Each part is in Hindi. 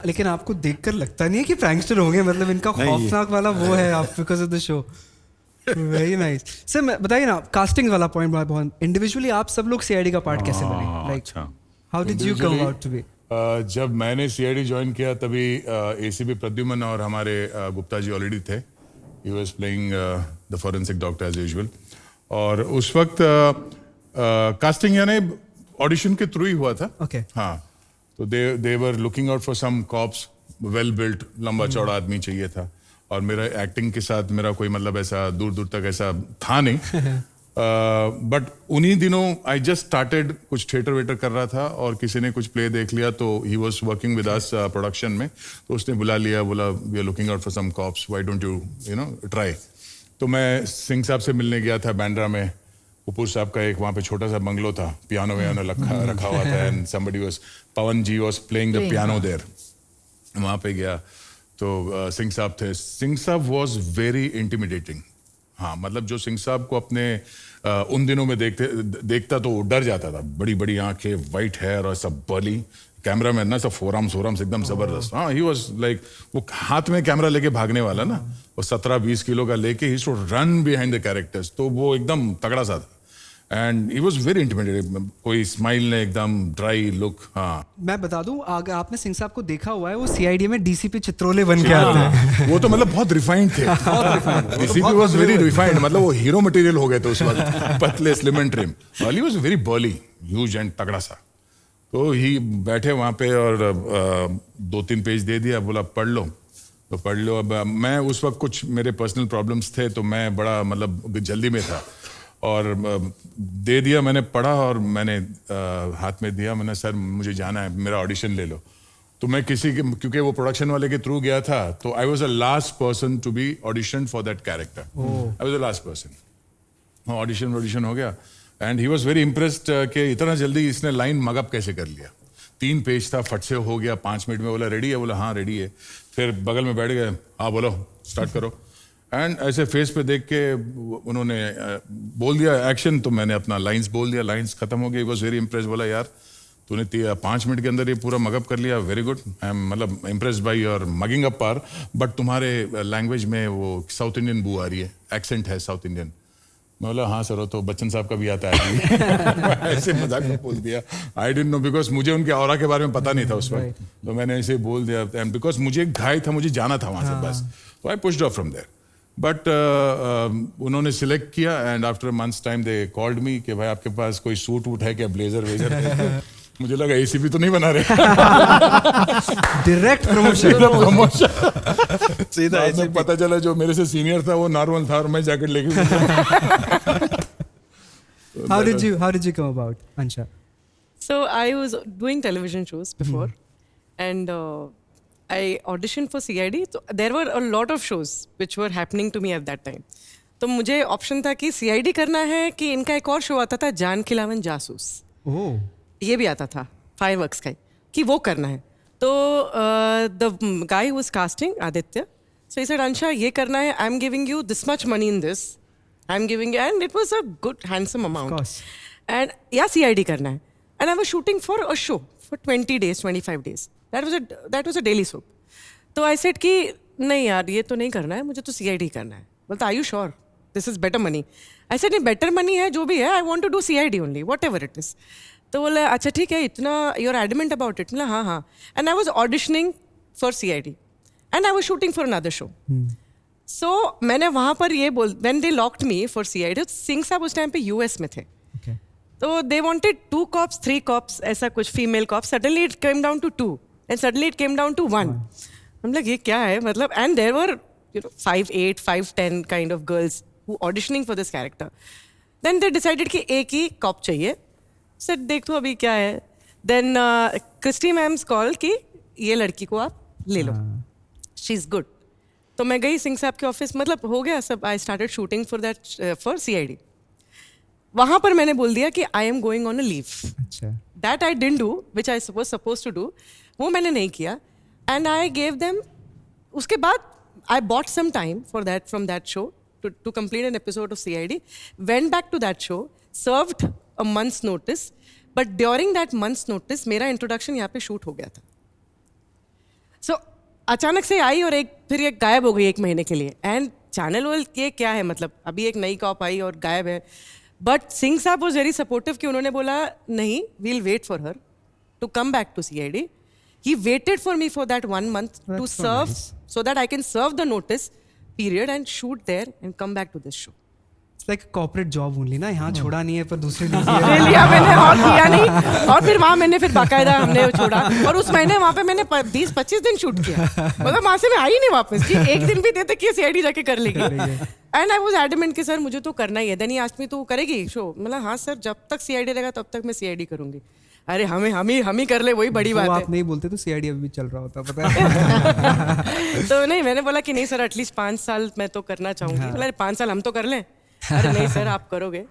लेकिन आपको देखकर लगता नहीं है कि प्रैंकस्टर होंगे, मतलब इनका खौफनाक वाला वो है आप because of the show. Very nice. Sir बताइए ना, कास्टिंग वाला पॉइंट बहुत इंडिविजुअली आप सब लोग सीआईडी का पार्ट कैसे बने? Like how did you come out to be? जब मैंने सीआईडी ज्वाइन किया तभी एसीपी प्रद्युमन और हमारे गुप्ता जी ऑलरेडी थे. He was playing the forensic doctor as usual. और उस वक्त कास्टिंग यानी ऑडिशन के थ्रू ही हुआ था. Okay. हाँ, तो they were looking out for some cops, well built, लंबा चौड़ा आदमी चाहिए था. और मेरा एक्टिंग के साथ मेरा कोई मतलब ऐसा दूर दूर तक ऐसा था नहीं. बट उन्हीं दिनों आई जस्ट स्टार्टेड, कुछ थिएटर वेटर कर रहा था और किसी ने कुछ प्ले देख लिया तो he was working with us production में. तो उसने बुला लिया, बोला we are looking out for some cops, why don't you no try. तो मैं सिंह साहब से मिलने गया था बांद्रा में. कपूर साहब का एक वहाँ पे छोटा सा बंगलो था, पियानो वियानो रखा हुआ था. And somebody was, Pawan ji was playing the piano there. वहाँ पे गया तो सिंह साहब थे. सिंह साहब वाज वेरी इंटिमिडेटिंग. हाँ, मतलब जो सिंह साहब को अपने उन दिनों में देखता तो डर जाता था. बड़ी बड़ी आंखें, वाइट हेयर और सब बर्ली. कैमरा मैन ना, सब फोरम्स एकदम जबरदस्त. हाँ, ही वाज लाइक, वो हाथ में कैमरा लेके भागने वाला ना, वो 17-20 किलो का लेके he should run behind the characters. तो वो एकदम तगड़ा सा था. And he was very intimidating. कोई स्माइल ने एकदम ड्राई लुक. हाँ, मैं बता दूं, अगर आपने सिंह साहब को देखा हुआ है, वो सीआईडी में डीसीपी चित्रोले बन के आते हैं. वो तो मतलब बहुत रिफाइंड थे. डीसीपी वाज वेरी रिफाइंड, मतलब वो हीरो मटेरियल हो गए थे उस वक्त. पतले, slim and trim. He was very barley, huge and तगड़ा सा. तो ही बैठे वहाँ पे और 2-3 पेज दे दिया, बोला पढ़ लो. तो पढ़ लो. अब मैं उस वक्त कुछ मेरे पर्सनल प्रॉब्लम्स थे तो मैं बड़ा मतलब जल्दी में था और दे दिया. मैंने पढ़ा और मैंने हाथ में दिया. मैंने, सर मुझे जाना है, मेरा ऑडिशन ले लो. तो मैं किसी के, क्योंकि वो प्रोडक्शन वाले के थ्रू गया था, तो I was the last person to be audition for that character. I was the last person. Audition हो गया. And he was very impressed कि इतना जल्दी इसने लाइन मगअप कैसे कर लिया. 3 पेज था, फट से हो गया 5 मिनट में. बोला रेडी है? बोला हाँ रेडी है. फिर बगल में बैठ गए, हाँ बोलो स्टार्ट करो. एंड ऐसे फेस पे देख के उन्होंने बोल दिया एक्शन, तो मैंने अपना लाइंस बोल दिया. लाइंस खत्म हो गई. Was very impress. बोला यार तूने 5 मिनट के अंदर ये पूरा मगअप कर लिया, वेरी गुड. आई एम मतलब impressed by your mugging up part. But तुम्हारे लैंग्वेज में वो साउथ इंडियन बू आ रही है, एक्सेंट है साउथ इंडियन. मैं बोला हाँ सर, वो तो बच्चन साहब का भी आता है. ऐसे मजाक में बोल दिया. आई डिडंट नो, बिकॉज मुझे उनके ऑरा के बारे में पता नहीं था उस वक्त. तो मैंने ऐसे बोल दिया. एंड बिकॉज मुझे एक घाई था, मुझे जाना था वहाँ से बस. तो I pushed off from there. But उन्होंने सिलेक्ट किया and after months time they called me कि भाई आपके पास कोई सूट वूट है क्या, ब्लेजर वेजर है? मुझे लगा एसीपी तो नहीं बना रहे. Direct promotion. सीधा ऐसे पता चला जो मेरे से सीनियर था वो नॉर्मल था और मैं जैकेट लेके. How did you come about, Ansha? So I was doing television shows before, and I auditioned for CID. So there were a lot of shows which were happening to me at that time. तो मुझे ऑप्शन था कि CID करना है कि इनका एक और शो आता था जान खिलावन जासूस. Oh. ये भी आता था फायरवर्क्स का, कि वो करना है. तो the guy who was casting, Aditya, so he said Ansha ये करना है, I am giving you this much money in this, I am giving, and it was a good handsome amount. And या CID करना है. And I was shooting for a show for 20 days 25 days. That was a daily soap. तो आई सेड कि नहीं यार ये तो नहीं करना है, मुझे तो CID करना है. बोलता are you sure this is better money? I said नहीं, बेटर मनी है जो भी है, I want to do CID only, whatever it is. तो बोले अच्छा ठीक है, इतना you are adamant about it? हाँ हाँ. And I was auditioning for CID and I was shooting for another show. So मैंने वहाँ पर ये when they locked me for CID, Singh साहब उस टाइम पे US में थे. तो दे वांटेड 2 cops 3 cops ऐसा कुछ female cops. Suddenly it came down to 2 and suddenly it came down to 1. हम लोग ये क्या है मतलब. And there were 5'8", 5'10" kind of girls who auditioning for this character. Then they decided कि एक ही कॉप चाहिए. सर देख तो अभी क्या है. देन क्रिस्टी मैम्स कॉल कि ये लड़की को आप ले लो, शी इज़ गुड. तो मैं गई सिंह साहब के ऑफिस, मतलब हो गया सब. I started shooting for CID. वहाँ पर मैंने बोल दिया कि I am going on a leave. That I didn't do which I was suppose to do. वो मैंने नहीं किया. And I gave them. उसके बाद I bought some time for that from that show to complete an episode of CID. Went back to that show, served a month's notice, but during that month's notice मेरा introduction यहाँ पे shoot हो गया था. अचानक से आई और फिर एक गायब हो गई 1 महीने के लिए. एंड चैनल वर्ल्ड के क्या है मतलब, अभी एक नई कॉप आई और गायब है. बट सिंह साहब वॉज वेरी सपोर्टिव कि उन्होंने बोला नहीं, we'll wait for her to come back to CID. He waited for me for that 1 month to serve, so that I can serve the notice period and shoot there and come back to this show. It's like a corporate job only ना, यहाँ छोड़ा नहीं है पर दूसरे ले ले लिया मैंने और किया नहीं. और फिर वहाँ मैंने फिर बाकायदा हमने छोड़ा और उस महीने वहाँ पे मैंने 20-25 दिन शूट किया. मतलब वहाँ से मैं आई नहीं वापस कि एक दिन भी देते कि CID जाके कर लेगी. एंड आई वॉज एडमेंट कि सर मुझे तो करना ही है. देन ही आस्क्ड मी तू करेगी शो. मतलब हाँ सर, जब तक CID रहेगा तब तक मैं CID करूंगी. अरे हम ही कर ले, वही बड़ी बात है. आप नहीं बोलते तो CID अभी भी चल रहा होता, पता है. तो नहीं, मैंने बोला कि नहीं सर, एटलीस्ट 5 साल मैं तो करना चाहूंगी. बोला 5 साल हम तो कर लें. अरे नहीं सर, आप करोगे.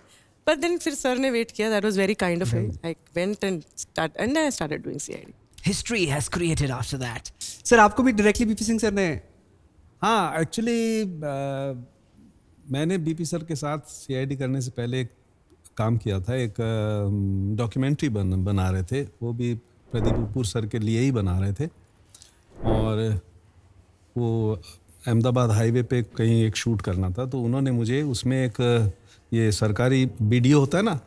बट देन फिर सर ने वेट किया. That was very kind of him. I went and I started doing CID. History has created after that. Sir आपको भी डायरेक्टली BP सिंह सर ने? हाँ, एक्चुअली मैंने BP सर के साथ CID करने से पहले एक काम किया था. एक डॉक्यूमेंट्री बना रहे थे, वो भी प्रदीप कपूर सर के लिए ही बना रहे थे. और वो अहमदाबाद हाईवे पे कहीं एक शूट करना था, तो उन्होंने मुझे उसमें एक ये सरकारी BDO होता है ना,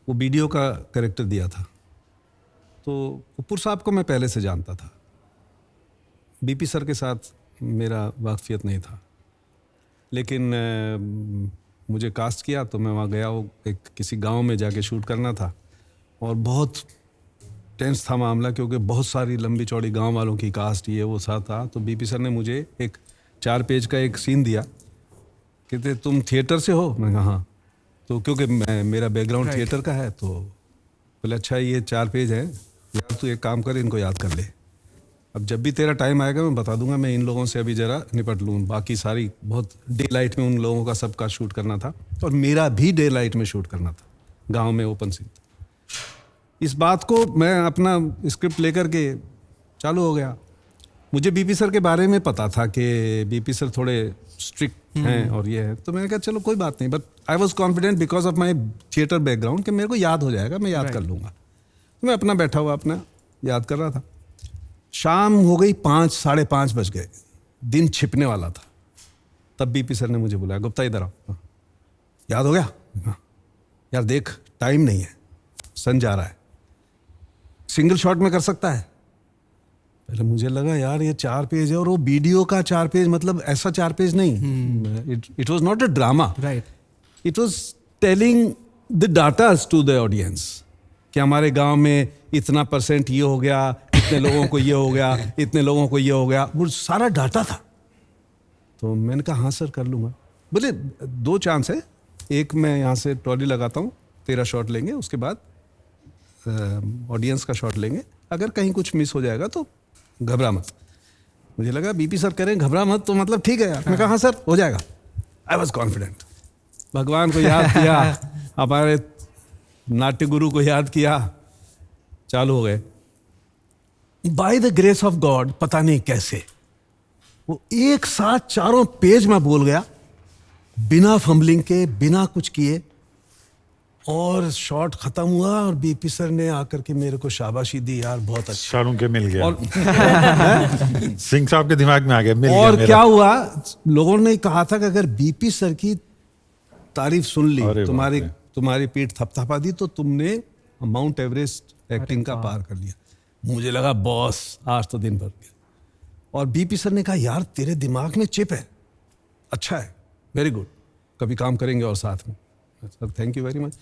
वो BDO का कैरेक्टर दिया था. तो कपूर साहब को मैं पहले से जानता था. BP सर के साथ मेरा वाकफियत नहीं था, लेकिन मुझे कास्ट किया तो मैं वहाँ गया. वो एक किसी गांव में जाके शूट करना था और बहुत टेंस था मामला, क्योंकि बहुत सारी लंबी चौड़ी गांव वालों की कास्ट ये वो साथ था. तो BP सर ने मुझे एक 4 पेज का एक सीन दिया. कहते तुम थिएटर से हो? मैं कहा हाँ. तो क्योंकि मेरा बैकग्राउंड थिएटर का है, तो बोले अच्छा ये 4 पेज है यार, तू एक काम कर, इनको याद कर ले. अब जब भी तेरा टाइम आएगा मैं बता दूंगा. मैं इन लोगों से अभी ज़रा निपट लूँ. बाकी सारी बहुत डे लाइट में उन लोगों का सबका शूट करना था और मेरा भी डे लाइट में शूट करना था. गांव में ओपन सीन. इस बात को मैं अपना स्क्रिप्ट लेकर के चालू हो गया. मुझे BP सर के बारे में पता था कि BP सर थोड़े स्ट्रिक्ट हैं और ये है. तो मैंने कहा चलो कोई बात नहीं. But I was confident because of my theatre background कि मेरे को याद हो जाएगा, मैं याद कर लूँगा. तो मैं अपना बैठा हुआ अपना याद कर रहा था. शाम हो गई, 5, 5:30 बज गए. दिन छिपने वाला था. तब BP सर ने मुझे बुलाया, गुप्ता इधर आओ. याद हो गया? हाँ. यार देख, टाइम नहीं है, सन जा रहा है, सिंगल शॉट में कर सकता है? पहले मुझे लगा यार ये 4 पेज है, और वो BDO का 4 पेज, मतलब ऐसा 4 पेज नहीं. It was not a drama. Right. It was telling the datas to the audience कि हमारे गांव में इतना % ये हो गया, इतने लोगों को ये हो गया, इतने लोगों को ये हो गया. वो सारा डाटा था. तो मैंने कहा हाँ सर कर लूँगा. बोले 2 चांस है, एक मैं यहाँ से ट्रॉली लगाता हूँ, तेरा शॉट लेंगे, उसके बाद ऑडियंस का शॉट लेंगे. अगर कहीं कुछ मिस हो जाएगा तो घबरा मत. मुझे लगा BP सर करें घबरा मत, तो मतलब ठीक है यार. मैं कहा हाँ सर हो जाएगा. I was confident. भगवान को याद किया, हमारे नाट्य गुरु को याद किया, चालू हो गए. By the grace of God, पता नहीं कैसे वो एक साथ 4 पेज में बोल गया, बिना फंबलिंग के, बिना कुछ किए. और शॉट खत्म हुआ और BP सर ने आकर के मेरे को शाबाशी दी, यार बहुत अच्छा. शाहरुख के मिल गया. और सिंह साहब के दिमाग में आ गया, मिल और गया क्या हुआ, लोगों ने कहा था कि अगर BP सर की तारीफ सुन ली, तुम्हारी पीठ थपथपा दी, तो तुमने माउंट एवरेस्ट एक्टिंग का पार कर लिया. मुझे लगा बॉस आज तो दिन भर गया. और BP सर ने कहा यार तेरे दिमाग में चिप है, अच्छा है, वेरी गुड, कभी काम करेंगे और साथ में. Sir thank you very much.